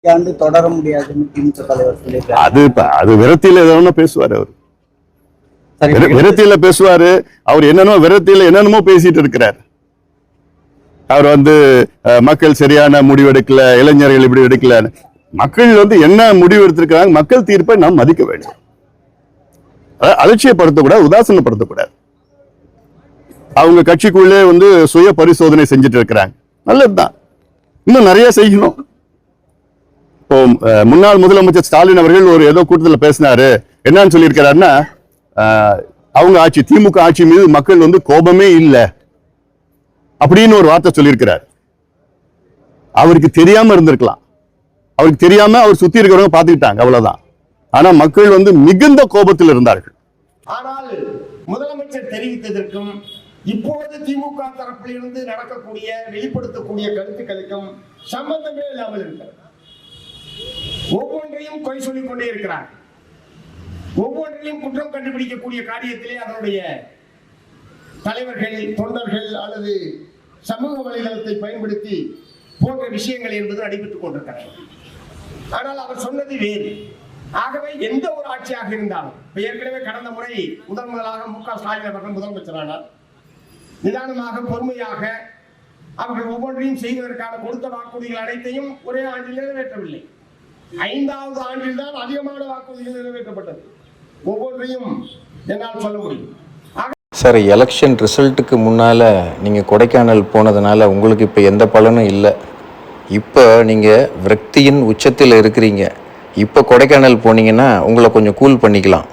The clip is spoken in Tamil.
ஆண்டு தொடர முடியாதுன்னு திமுக தலைவர் சொல்லியிருக்காரு. அது விரத்தியில ஏதோ பேசுவாரு. அவர் விரத்தியில பேசுவாரு. அவர் என்னென்னமோ விரத்தியில என்னென்னமோ பேசிட்டு இருக்கிறார். அவர் மக்கள் சரியான முடிவு எடுக்கல, இளைஞர்கள் இப்படி எடுக்கல. மக்கள் என்ன முடிவு எடுத்திருக்கிறாங்க, மக்கள் தீர்ப்பை நாம் மதிக்க வேண்டும். அலட்சியப்படுத்தக்கூடாது, உதாசீனப்படுத்தக்கூடாது. அவங்க கட்சிக்குள்ளே சுய பரிசோதனை செஞ்சுட்டு இருக்கிறாங்க. நல்லதுதான், இன்னும் நிறைய செய்யணும். இப்போ முன்னாள் முதலமைச்சர் ஸ்டாலின் அவர்கள் ஏதோ கூட்டத்தில் பேசினாரு. என்னன்னு சொல்லியிருக்கிறாருன்னா, அவங்க ஆட்சி, திமுக ஆட்சி மீது மக்கள் கோபமே இல்லை அப்படின்னு ஒரு வார்த்தை சொல்லியிருக்கிறார். அவருக்கு தெரியாம இருந்திருக்கலாம். அவருக்கு தெரியாம அவர் சுத்தி இருக்கிறவங்க பார்த்துக்கிட்டாங்க, அவ்வளவுதான். ஆனா மக்கள் மிகுந்த கோபத்தில் இருந்தார்கள். ஆனால் முதலமைச்சர் தெரிவித்ததற்கும் இப்போது திமுக தரப்பில் இருந்து நடக்கக்கூடிய வெளிப்படுத்தக்கூடிய கருத்துக்களுக்கும் சம்பந்தமே இல்லாமல் இருக்கிறது. ஒவ்வொன்றையும் குறை சொல்லிக் கொண்டே இருக்கிறார். ஒவ்வொன்றையும் குற்றம் கண்டுபிடிக்கக்கூடிய காரியத்திலே அதனுடைய தலைவர்கள், தொண்டர்கள் அல்லது சமூக வலைதளத்தை பயன்படுத்தி போன்ற விஷயங்கள் என்பது நடைபெற்றுக் கொண்டிருக்கிறது. ஆனால் அவர் சொன்னது வேறு. ஆகவே எந்த ஒரு ஆட்சியாக இருந்தாலும், ஏற்கனவே கடந்த முறை முதலாக மு.க. ஸ்டாலின் அவர்கள் முதலமைச்சரானார். நிதானமாக, பொறுமையாக அவர்கள் ஒவ்வொன்றையும் செய்வதற்கான கொடுத்த வாக்குறுதிகள் அனைத்தையும் ஒரே ஆண்டில் நிறைவேற்றவில்லை. 5வது ஆண்டில் தான் அதிகமான வாக்குறுதிகள் நிறைவேற்றப்பட்டது. ஒவ்வொன்றையும் என்னால் சொல்ல முடியும். சார், எலெக்ஷன் ரிசல்ட்டுக்கு முன்னால் நீங்கள் கொடைக்கானல் போனதுனால உங்களுக்கு இப்போ எந்த பலனும் இல்லை. இப்போ நீங்கள் விரக்தியின் உச்சத்தில் இருக்கிறீங்க. இப்போ கொடைக்கானல் போனீங்கன்னா உங்களை கொஞ்சம் கூல் பண்ணிக்கலாம்.